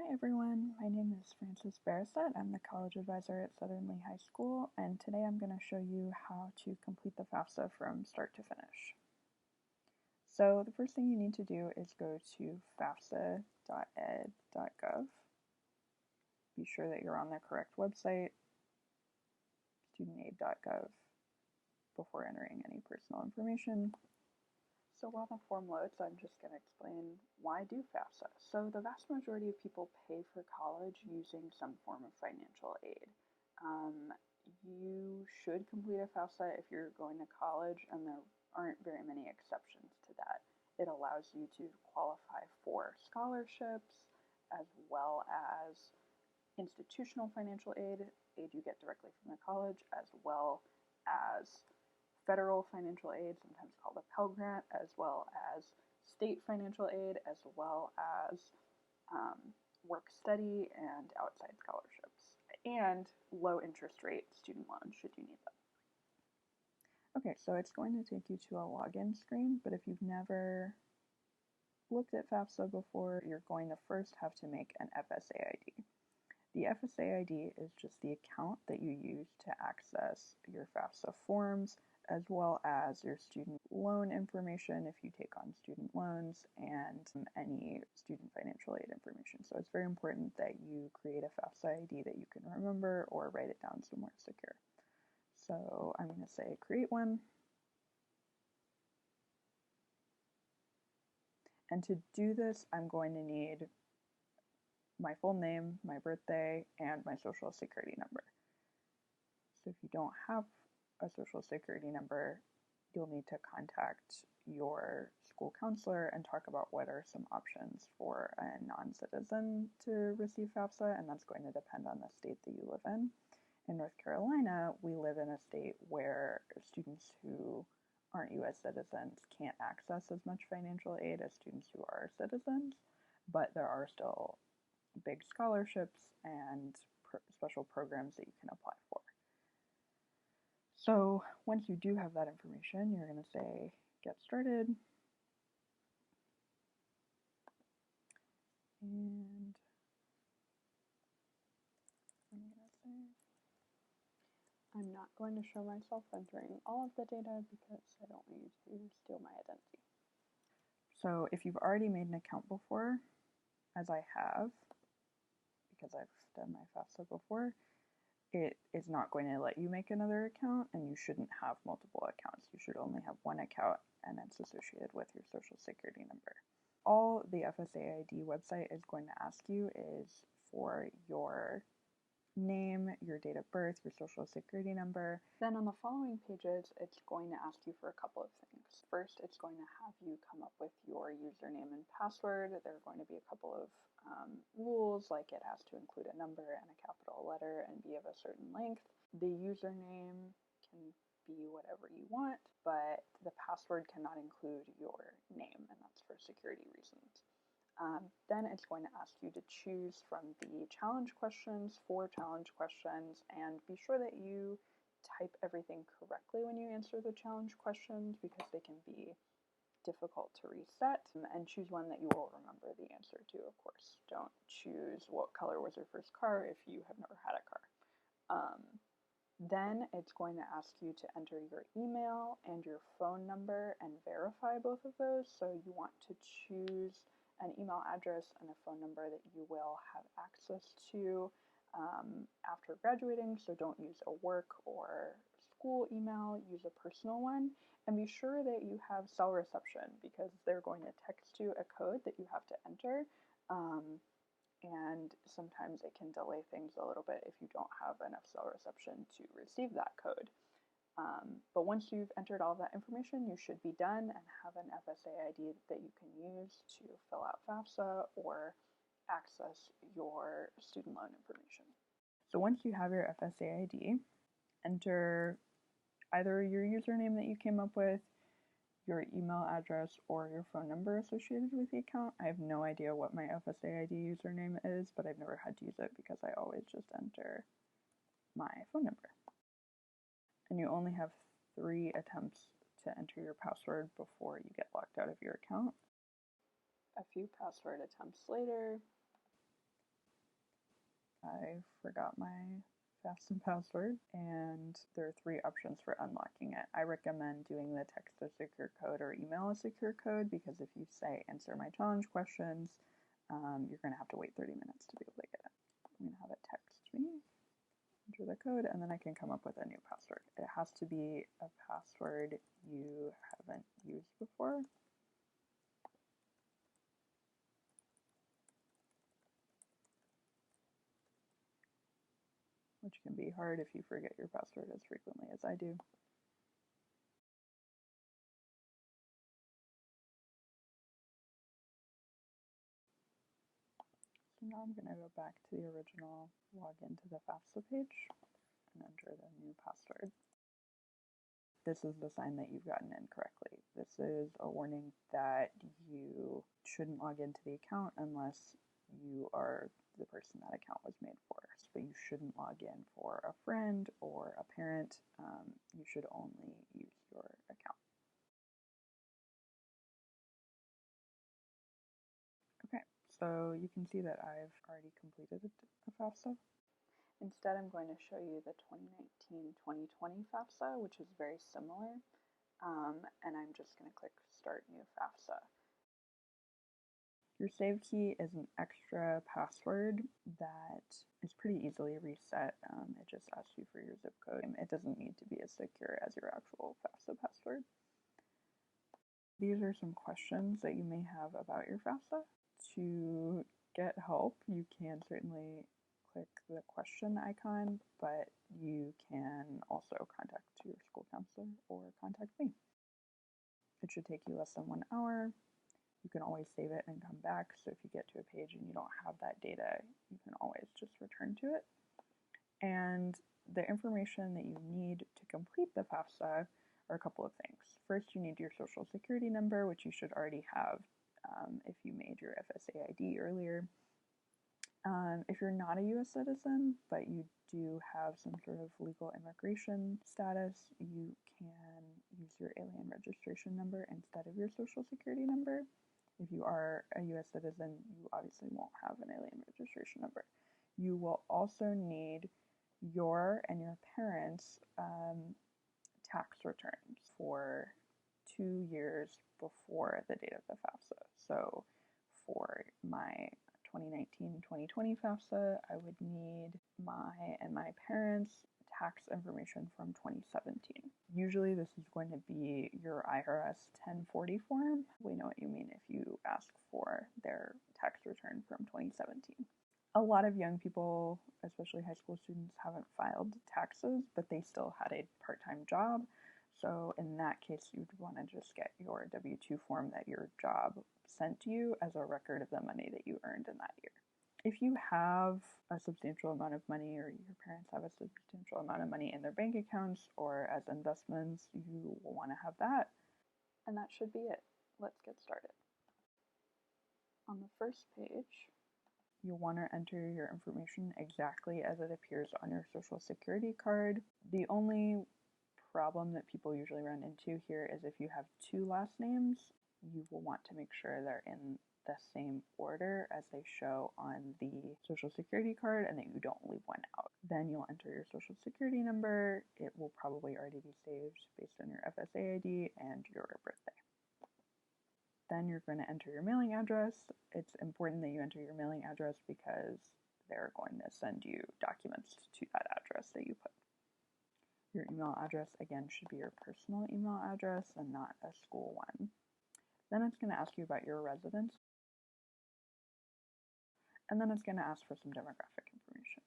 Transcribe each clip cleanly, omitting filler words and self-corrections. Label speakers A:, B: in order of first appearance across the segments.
A: Hi everyone, my name is Frances Beroset. I'm the college advisor at Southern Lee High School, and today I'm going to show you how to complete the FAFSA from start to finish. So the first thing you need to do is go to fafsa.ed.gov. Be sure that you're on the correct website, studentaid.gov, before entering any personal information. So while the form loads, I'm just going to explain why do FAFSA. So the vast majority of people pay for college using some form of financial aid. You should complete a FAFSA if you're going to college, and there aren't very many exceptions to that. It allows you to qualify for scholarships as well as institutional financial aid you get directly from the college, as well as federal financial aid, sometimes called a Pell Grant, as well as state financial aid, as well as work-study and outside scholarships, and low interest rate student loans should you need them. Okay, so it's going to take you to a login screen, but if you've never looked at FAFSA before, you're going to first have to make an FSA ID. The FSA ID is just the account that you use to access your FAFSA forms, as well as your student loan information if you take on student loans, and any student financial aid information. So it's very important that you create a FAFSA ID that you can remember or write it down somewhere secure. So I'm going to say create one. And to do this, I'm going to need my full name, my birthday, and my social security number. So if you don't have a social security number, you'll need to contact your school counselor and talk about what are some options for a non-citizen to receive FAFSA, and that's going to depend on the state that you live in. In North Carolina, we live in a state where students who aren't U.S. citizens can't access as much financial aid as students who are citizens, but there are still big scholarships and special programs that you can apply for. So once you do have that information, you're going to say get started, and I'm not going to show myself entering all of the data because I don't want you to steal my identity. So if you've already made an account before, as I have, because I've done my FAFSA before, it is not going to let you make another account, and you shouldn't have multiple accounts. You should only have one account, and it's associated with your social security number. All the FSA ID website is going to ask you is for your name, your date of birth, your social security number. Then on the following pages, it's going to ask you for a couple of things. First, it's going to have you come up with your username and password. There are going to be a couple of rules, like it has to include a number and a capital letter and be of a certain length. The username can be whatever you want, but the password cannot include your name, and that's for security reasons. Then it's going to ask you to choose from the challenge questions, 4 challenge questions, and be sure that you type everything correctly when you answer the challenge questions, because they can be difficult to reset, and choose one that you will remember the answer to, of course. Don't choose what color was your first car if you have never had a car. Then it's going to ask you to enter your email and your phone number and verify both of those. So you want to choose an email address and a phone number that you will have access to after graduating. So don't use a work or school email, use a personal one, and be sure that you have cell reception, because they're going to text you a code that you have to enter, and sometimes it can delay things a little bit if you don't have enough cell reception to receive that code. But once you've entered all that information, you should be done and have an FSA ID that you can use to fill out FAFSA or access your student loan information. So once you have your FSA ID, enter either your username that you came up with, your email address, or your phone number associated with the account. I have no idea what my FSA ID username is, but I've never had to use it because I always just enter my phone number. And you only have 3 attempts to enter your password before you get locked out of your account. A few password attempts later, I forgot my FAFSA password, and there are 3 options for unlocking it. I recommend doing the text a secure code or email a secure code, because if you say answer my challenge questions, you're going to have to wait 30 minutes to be able to get it. I'm going to have it text me, enter the code, and then I can come up with a new password. It has to be a password you haven't used before. Which can be hard if you forget your password as frequently as I do. So now I'm going to go back to the original login to the FAFSA page and enter the new password. This is the sign that you've gotten in correctly. This is a warning that you shouldn't log into the account unless you are the person that account was made for. But you shouldn't log in for a friend or a parent. You should only use your account. Okay, so you can see that I've already completed a FAFSA. Instead, I'm going to show you the 2019-2020 FAFSA, which is very similar, and I'm just going to click Start New FAFSA. Your save key is an extra password that is pretty easily reset. It just asks you for your zip code. It doesn't need to be as secure as your actual FAFSA password. These are some questions that you may have about your FAFSA. To get help, you can certainly click the question icon, but you can also contact your school counselor or contact me. It should take you less than 1 hour. You can always save it and come back, so if you get to a page and you don't have that data, you can always just return to it. And the information that you need to complete the FAFSA are a couple of things. First, you need your social security number, which you should already have if you made your FSA ID earlier. If you're not a U.S. citizen, but you do have some sort of legal immigration status, you can use your alien registration number instead of your social security number. If you are a U.S. citizen, you obviously won't have an alien registration number. You will also need your and your parents' tax returns for 2 years before the date of the FAFSA. So for my 2019-2020 FAFSA, I would need my and my parents' tax information from 2017. Usually this is going to be your IRS 1040 form. We know what you mean if you ask for their tax return from 2017. A lot of young people, especially high school students, haven't filed taxes, but they still had a part-time job. So in that case, you'd want to just get your W-2 form that your job sent to you as a record of the money that you earned in that year. If you have a substantial amount of money, or your parents have a substantial amount of money in their bank accounts or as investments, you will want to have that. And that should be it. Let's get started. On the first page, you'll want to enter your information exactly as it appears on your social security card. The only problem that people usually run into here is if you have 2 last names, you will want to make sure they're in the same order as they show on the social security card and that you don't leave one out. Then you'll enter your social security number. It will probably already be saved based on your FSA ID and your birthday. Then you're going to enter your mailing address. It's important that you enter your mailing address because they're going to send you documents to that address that you put. Your email address, again, should be your personal email address and not a school one. Then it's going to ask you about your residence. And then it's going to ask for some demographic information.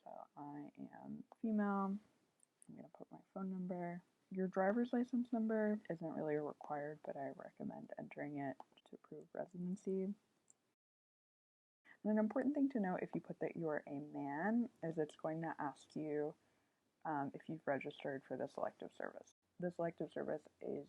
A: So I am female. I'm going to put my phone number. Your driver's license number isn't really required, but I recommend entering it to prove residency. And an important thing to note if you put that you're a man is it's going to ask you if you've registered for the selective service. The selective service is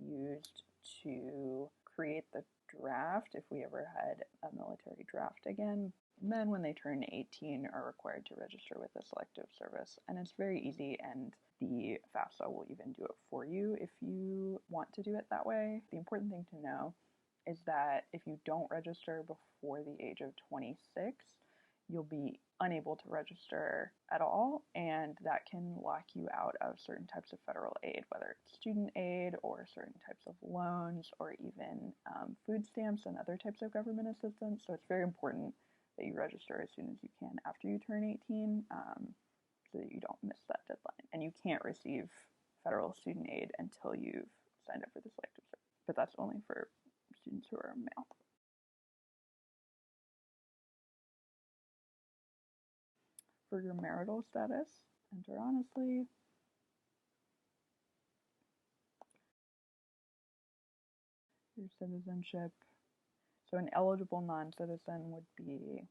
A: used to create the draft if we ever had a military draft again. Men, when they turn 18, are required to register with the selective service, and it's very easy, and the FAFSA will even do it for you if you want to do it that way. The important thing to know is that if you don't register before the age of 26, you'll be unable to register at all, and that can lock you out of certain types of federal aid, whether it's student aid or certain types of loans or even food stamps and other types of government assistance. So it's very important that you register as soon as you can after you turn 18 so that you don't miss that deadline. And you can't receive federal student aid until you've signed up for the selective service, but that's only for students who are male. For your marital status, enter honestly. Your citizenship. So an eligible non-citizen would be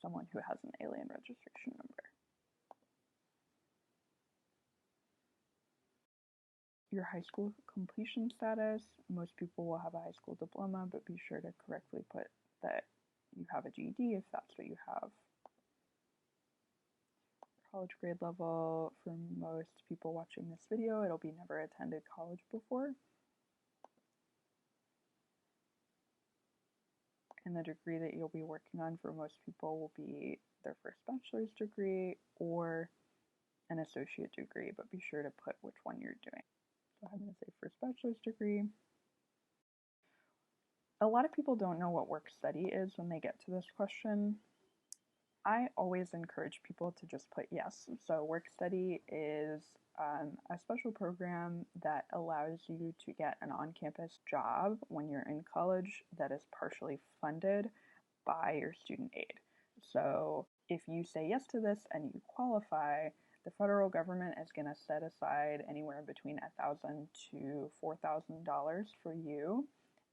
A: someone who has an alien registration number. Your high school completion status. Most people will have a high school diploma, but be sure to correctly put that you have a GED if that's what you have. College grade level. For most people watching this video, it'll be never attended college before. And the degree that you'll be working on for most people will be their first bachelor's degree or an associate degree, but be sure to put which one you're doing. So I'm going to say first bachelor's degree. A lot of people don't know what work study is when they get to this question. I always encourage people to just put yes. So work study is a special program that allows you to get an on-campus job when you're in college that is partially funded by your student aid. So if you say yes to this and you qualify, the federal government is going to set aside anywhere between $1,000 to $4,000 for you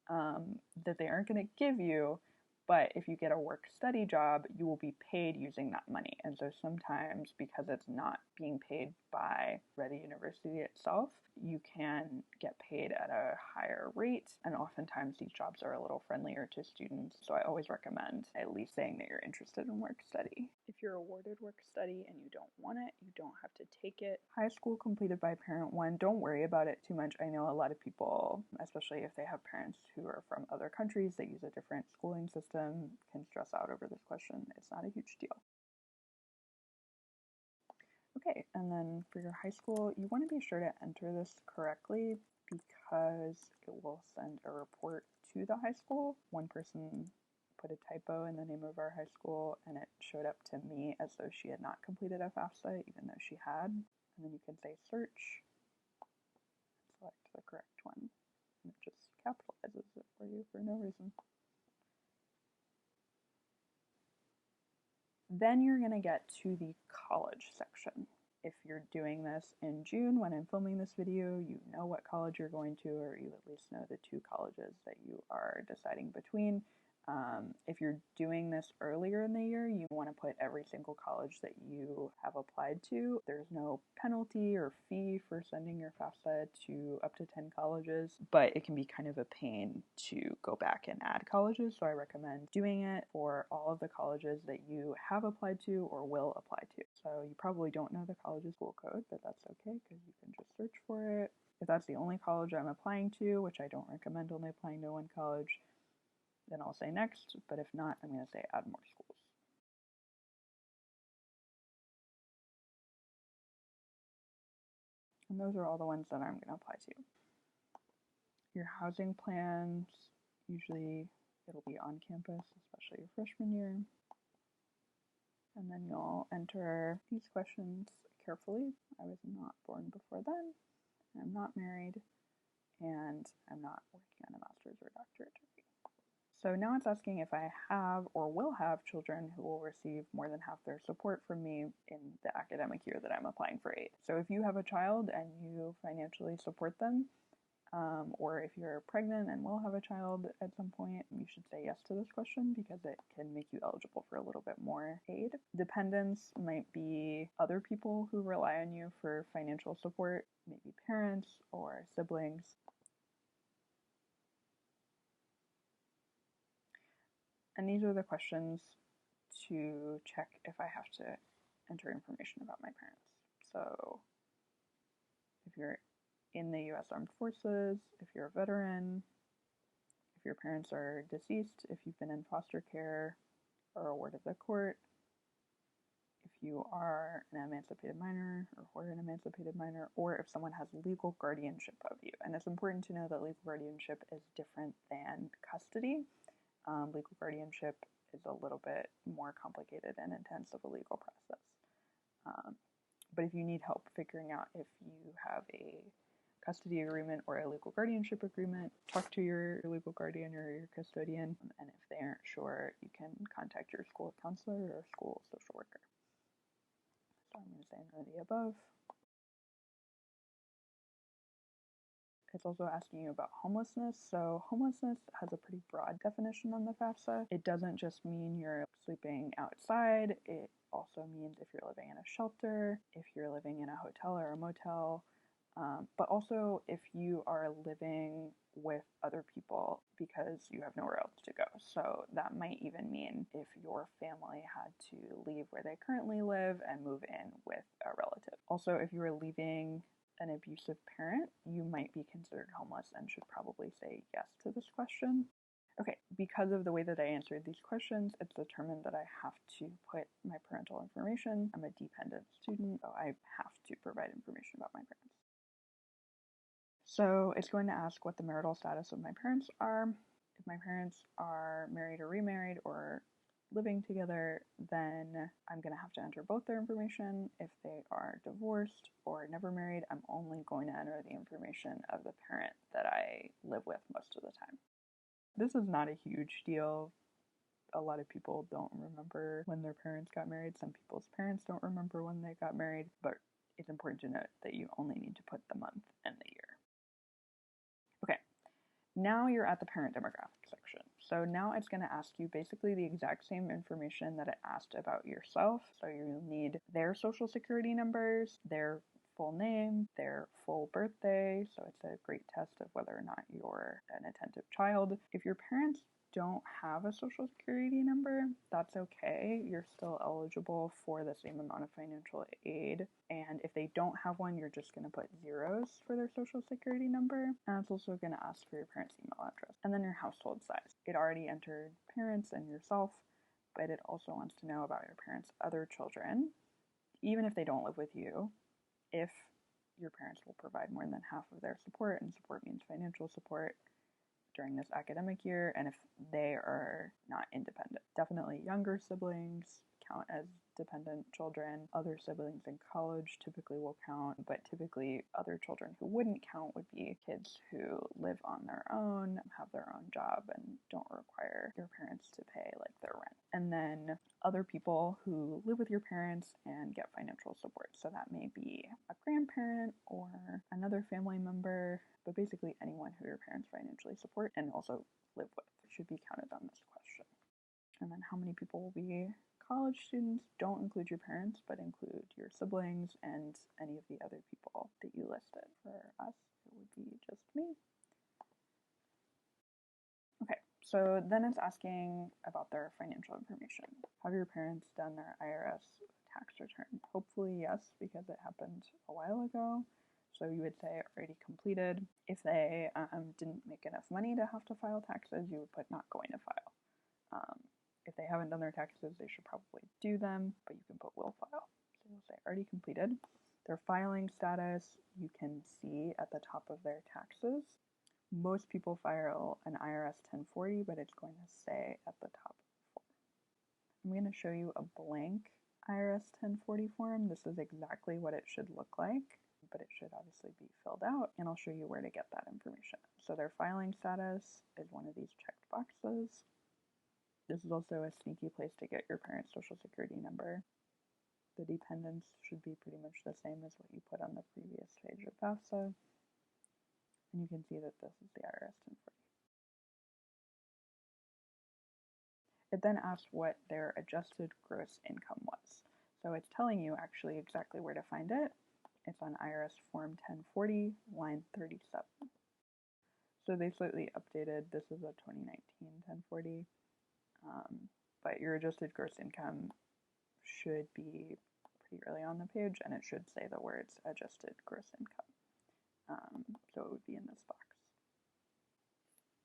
A: that they aren't going to give you. But if you get a work-study job, you will be paid using that money. And so sometimes, because it's not being paid by the university itself, you can get paid at a higher rate. And oftentimes these jobs are a little friendlier to students. So I always recommend at least saying that you're interested in work-study. If you're awarded work-study and you don't want it, you don't have to take it. High school completed by parent one, don't worry about it too much. I know a lot of people, especially if they have parents who are from other countries that use a different schooling system, can stress out over this question. It's not a huge deal. Okay, and then for your high school, you want to be sure to enter this correctly because it will send a report to the high school. One person put a typo in the name of our high school and it showed up to me as though she had not completed a FAFSA, even though she had. And then you can say search, select the correct one, and it just capitalizes it for you for no reason. Then you're going to get to the college section. If you're doing this in June when I'm filming this video, you know what college you're going to, or you at least know the two colleges that you are deciding between. If you're doing this earlier in the year, you want to put every single college that you have applied to. There's no penalty or fee for sending your FAFSA to up to 10 colleges, but it can be kind of a pain to go back and add colleges, so I recommend doing it for all of the colleges that you have applied to or will apply to. So you probably don't know the college's school code, but that's okay because you can just search for it. If that's the only college I'm applying to, which I don't recommend only applying to one college, then I'll say next, but if not, I'm going to say add more schools. And those are all the ones that I'm going to apply to. Your housing plans, usually it'll be on campus, especially your freshman year. And then you'll enter these questions carefully. I was not born before then, I'm not married, and I'm not working on a master's or doctorate degree. So now it's asking if I have or will have children who will receive more than half their support from me in the academic year that I'm applying for aid. So if you have a child and you financially support them, or if you're pregnant and will have a child at some point, you should say yes to this question because it can make you eligible for a little bit more aid. Dependents might be other people who rely on you for financial support, maybe parents or siblings. And these are the questions to check if I have to enter information about my parents. So if you're in the U.S. Armed Forces, if you're a veteran, if your parents are deceased, if you've been in foster care or a ward of the court, if you are an emancipated minor or were an emancipated minor, or if someone has legal guardianship of you. And it's important to know that legal guardianship is different than custody. Legal guardianship is a little bit more complicated and intense of a legal process. But if you need help figuring out if you have a custody agreement or a legal guardianship agreement, talk to your legal guardian or your custodian, and if they aren't sure, you can contact your school counselor or school social worker. So I'm going to say none of the above. It's also asking you about homelessness. So homelessness has a pretty broad definition on the FAFSA. It doesn't just mean you're sleeping outside. It also means if you're living in a shelter, if you're living in a hotel or a motel, but also if you are living with other people because you have nowhere else to go. So that might even mean if your family had to leave where they currently live and move in with a relative. Also, if you are leaving an abusive parent, you might be considered homeless and should probably say yes to this question. Okay, because of the way that I answered these questions, it's determined that I have to put my parental information. I'm a dependent student, so I have to provide information about my parents. So it's going to ask what the marital status of my parents are. If my parents are married or remarried or living together, then I'm going to have to enter both their information. If they are divorced or never married, I'm only going to enter the information of the parent that I live with most of the time. This is not a huge deal. A lot of people don't remember when their parents got married. Some people's parents don't remember when they got married, but it's important to note that you only need to put the month and the year. Okay, now you're at the parent demographic section. So now it's going to ask you basically the exact same information that it asked about yourself. So you'll need their social security numbers, their full name, their full birthday. So it's a great test of whether or not you're an attentive child. If your parents don't have a social security number, that's okay. You're still eligible for the same amount of financial aid. And if they don't have one, you're just going to put zeros for their social security number. And it's also going to ask for your parents' email address. And then your household size. It already entered parents and yourself, but it also wants to know about your parents' other children, even if they don't live with you. If your parents will provide more than half of their support, and support means financial support, during this academic year, and if they are not independent. Definitely younger siblings count as dependent children. Other siblings in college typically will count, but typically other children who wouldn't count would be kids who live on their own, have their own job, and don't require your parents to pay like their rent. And then other people who live with your parents and get financial support. So that may be a grandparent or another family member, but basically anyone who your parents financially support and also live with should be counted on this question. And then how many people will be college students? Don't include your parents, but include your siblings and any of the other people that you listed. For us, it would be just me. Okay, so then it's asking about their financial information. Have your parents done their IRS tax return? Hopefully yes, because it happened a while ago. So you would say already completed. If they didn't make enough money to have to file taxes, you would put not going to file. If they haven't done their taxes, they should probably do them, but you can put will file. So you'll say already completed. Their filing status, you can see at the top of their taxes. Most people file an IRS 1040, but it's going to say at the top of the form. I'm going to show you a blank IRS 1040 form. This is exactly what it should look like, but it should obviously be filled out, and I'll show you where to get that information. So their filing status is one of these checked boxes. This is also a sneaky place to get your parents' social security number. The dependents should be pretty much the same as what you put on the previous page of FAFSA. And you can see that this is the IRS 1040. It then asks what their adjusted gross income was. So it's telling you actually exactly where to find it. It's on IRS Form 1040, line 37. So they slightly updated. This is a 2019 1040. But your adjusted gross income should be pretty early on the page, and it should say the words adjusted gross income. So it would be in this box.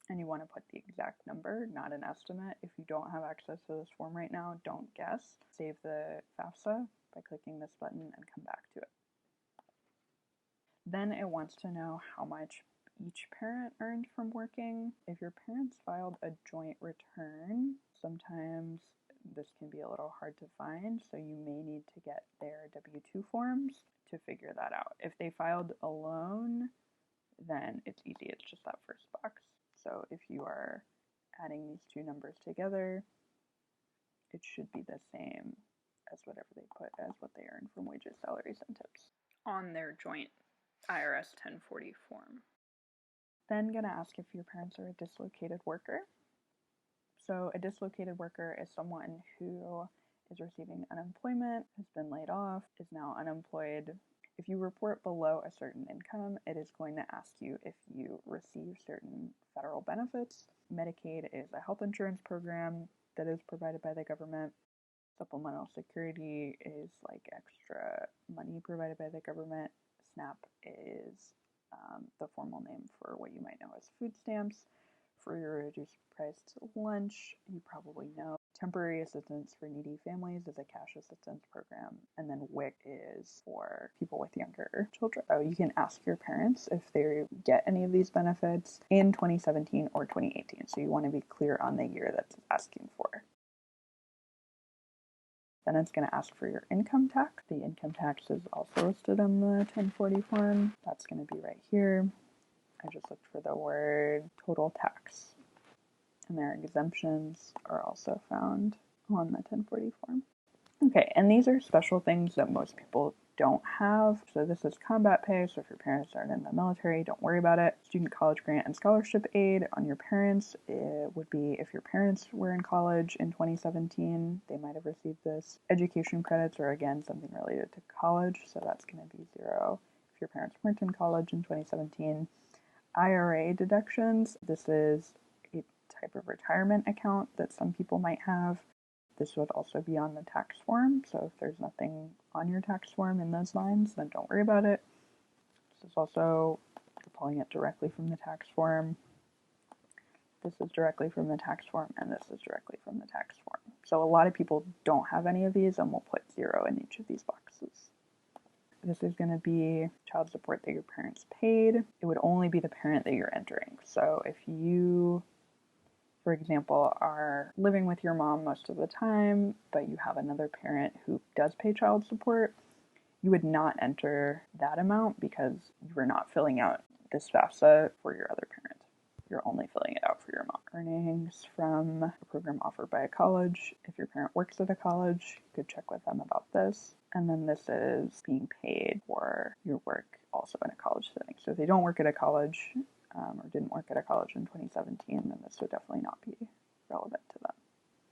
A: And you want to put the exact number, not an estimate. If you don't have access to this form right now, don't guess. Save the FAFSA by clicking this button and come back to it. Then it wants to know how much each parent earned from working. If your parents filed a joint return, sometimes this can be a little hard to find, so you may need to get their W-2 forms to figure that out. If they filed alone, then it's easy, it's just that first box. So if you are adding these two numbers together, it should be the same as whatever they put as what they earn from wages, salaries, and tips on their joint IRS 1040 form. Then gonna ask if your parents are a dislocated worker. So a dislocated worker is someone who is receiving unemployment, has been laid off, is now unemployed. If you report below a certain income, it is going to ask you if you receive certain federal benefits. Medicaid is a health insurance program that is provided by the government. Supplemental security is like extra money provided by the government. SNAP is the formal name for what you might know as food stamps. For your reduced priced lunch, you probably know. Temporary assistance for needy families is a cash assistance program, and then WIC is for people with younger children. So you can ask your parents if they get any of these benefits in 2017 or 2018, so you want to be clear on the year that's asking for. Then it's going to ask for your income tax. The income tax is also listed on the 1040 form. That's going to be right here. I just looked for the word total tax. And their exemptions are also found on the 1040 form. Okay, and these are special things that most people don't have. So this is combat pay, so if your parents aren't in the military, don't worry about it. Student college grant and scholarship aid on your parents, it would be if your parents were in college in 2017, they might have received this. Education credits are, again, something related to college, so that's going to be 0 if your parents weren't in college in 2017. IRA deductions, this is a type of retirement account that some people might have. This would also be on the tax form, so if there's nothing on your tax form in those lines, then don't worry about it. This is also, you're pulling it directly from the tax form. This is directly from the tax form, and this is directly from the tax form. So a lot of people don't have any of these, and we'll put 0 in each of these boxes. This is going to be child support that your parents paid. It would only be the parent that you're entering. So if you, for example, are living with your mom most of the time, but you have another parent who does pay child support, you would not enter that amount because you are not filling out this FAFSA for your other parent. You're only filling it out for your mom. Earnings from a program offered by a college. If your parent works at a college, you could check with them about this. And then this is being paid for your work also in a college setting. So if they don't work at a college, or didn't work at a college in 2017, then this would definitely not be relevant to them.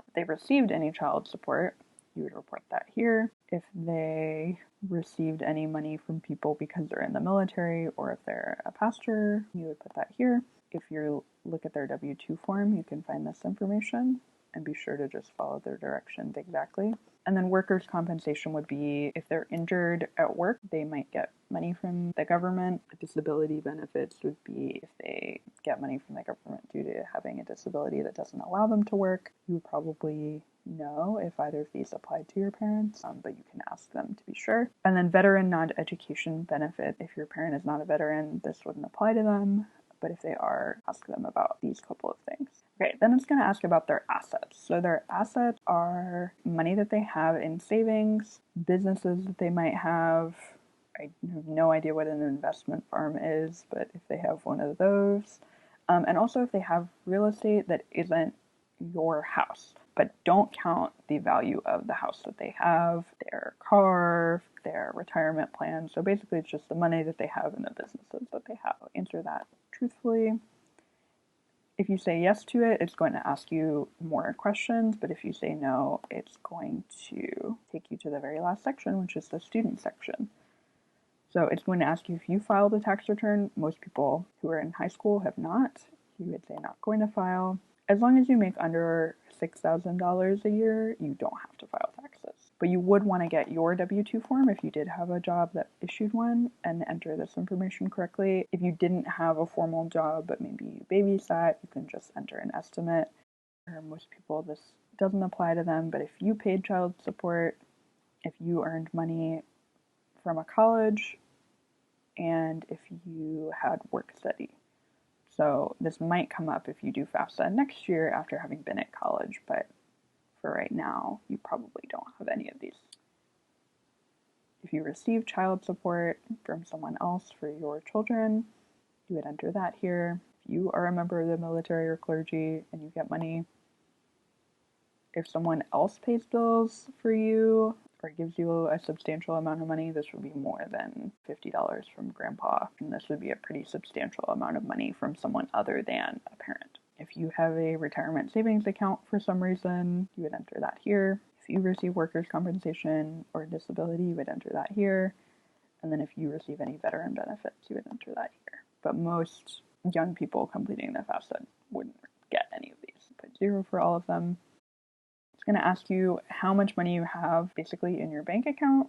A: If they received any child support, you would report that here. If they received any money from people because they're in the military, or if they're a pastor, you would put that here. If you look at their W-2 form, you can find this information, and be sure to just follow their directions exactly. And then workers' compensation would be if they're injured at work, they might get money from the government. Disability benefits would be if they get money from the government due to having a disability that doesn't allow them to work. You would probably know if either of these applied to your parents, but you can ask them to be sure. And then veteran non-education benefit. If your parent is not a veteran, this wouldn't apply to them. But if they are, ask them about these couple of things. Okay, then it's going to ask about their assets. So their assets are money that they have in savings, businesses that they might have. I have no idea what an investment firm is, but if they have one of those. And also if they have real estate that isn't your house. But don't count the value of the house that they have, their car, their retirement plan. So basically it's just the money that they have and the businesses that they have. Answer that truthfully. If you say yes to it, it's going to ask you more questions, but if you say no, it's going to take you to the very last section, which is the student section. So it's going to ask you if you filed a tax return. Most people who are in high school have not. You would say not going to file. As long as you make under $6,000 a year, you don't have to file taxes. But But you would want to get your W-2 form if you did have a job that issued one and enter this information correctly. If you didn't have a formal job, but maybe you babysat, you can just enter an estimate. For most people, this doesn't apply to them, but if you paid child support, if you earned money from a college, and if you had work study. So this might come up if you do FAFSA next year after having been at college, but for right now, you probably don't have any of these. If you receive child support from someone else for your children, you would enter that here. If you are a member of the military or clergy and you get money, if someone else pays bills for you or gives you a substantial amount of money, this would be more than $50 from grandpa, and this would be a pretty substantial amount of money from someone other than a parent. If you have a retirement savings account for some reason, you would enter that here. If you receive workers' compensation or disability, you would enter that here. And then if you receive any veteran benefits, you would enter that here. But most young people completing the FAFSA wouldn't get any of these. Put 0 for all of them. It's going to ask you how much money you have basically in your bank account.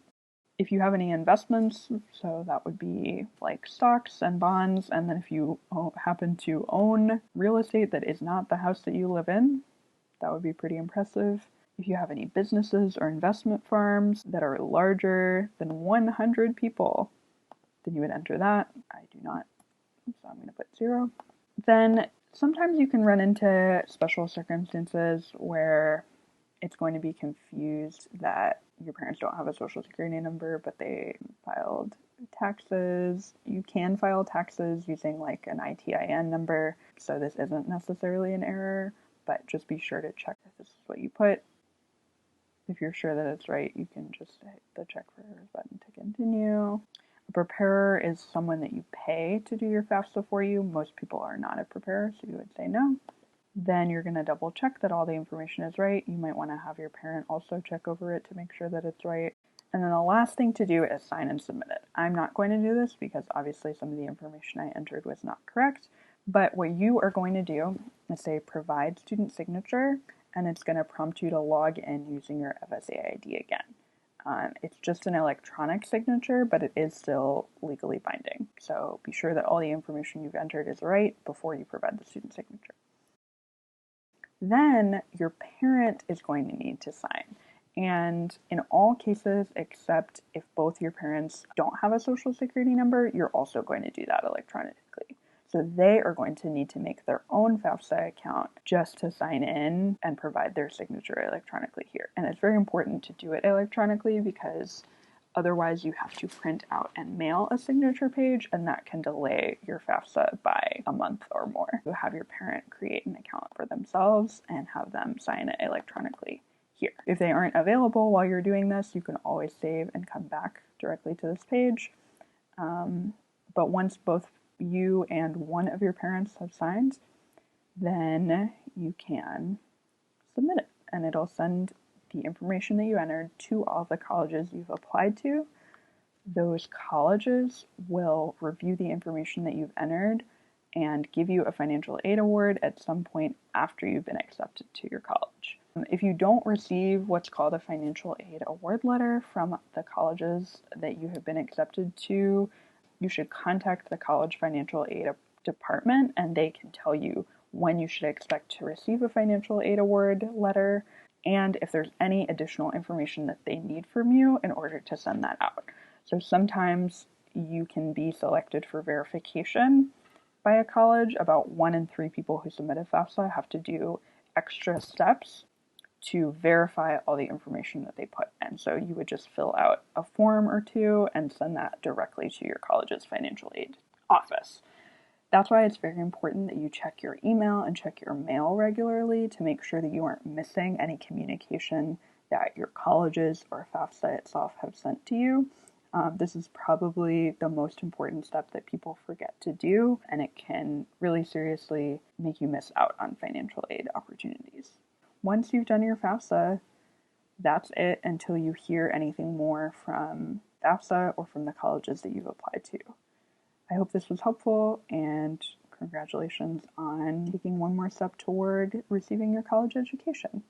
A: If you have any investments, so that would be like stocks and bonds, and then if you happen to own real estate that is not the house that you live in, that would be pretty impressive. If you have any businesses or investment farms that are larger than 100 people, then you would enter that. I do not, so I'm going to put 0. Then sometimes you can run into special circumstances where it's going to be confused that your parents don't have a social security number, but they filed taxes. You can file taxes using like an ITIN number, so this isn't necessarily an error, but just be sure to check if this is what you put. If you're sure that it's right, you can just hit the check for errors button to continue. A preparer is someone that you pay to do your FAFSA for you. Most people are not a preparer, so you would say no. Then you're going to double check that all the information is right. You might want to have your parent also check over it to make sure that it's right. And then the last thing to do is sign and submit it. I'm not going to do this because obviously some of the information I entered was not correct. But what you are going to do is say provide student signature, and it's going to prompt you to log in using your FSA ID again. It's just an electronic signature, but it is still legally binding. So be sure that all the information you've entered is right before you provide the student signature. Then your parent is going to need to sign. And in all cases, except if both your parents don't have a social security number, you're also going to do that electronically. So they are going to need to make their own FAFSA account just to sign in and provide their signature electronically here. And it's very important to do it electronically because otherwise you have to print out and mail a signature page, and that can delay your FAFSA by a month or more. So have your parent create an account for themselves and have them sign it electronically here. If they aren't available while you're doing this, you can always save and come back directly to this page. But once both you and one of your parents have signed, then you can submit it, and it'll send the information that you entered to all the colleges you've applied to. Those colleges will review the information that you've entered and give you a financial aid award at some point after you've been accepted to your college. If you don't receive what's called a financial aid award letter from the colleges that you have been accepted to, you should contact the college financial aid department, and they can tell you when you should expect to receive a financial aid award letter and if there's any additional information that they need from you in order to send that out. So sometimes you can be selected for verification by a college. About 1 in 3 people who submit a FAFSA have to do extra steps to verify all the information that they put in. So you would just fill out a form or two and send that directly to your college's financial aid office. That's why it's very important that you check your email and check your mail regularly to make sure that you aren't missing any communication that your colleges or FAFSA itself have sent to you. This is probably the most important step that people forget to do, and it can really seriously make you miss out on financial aid opportunities. Once you've done your FAFSA, that's it until you hear anything more from FAFSA or from the colleges that you've applied to. I hope this was helpful, and congratulations on taking one more step toward receiving your college education.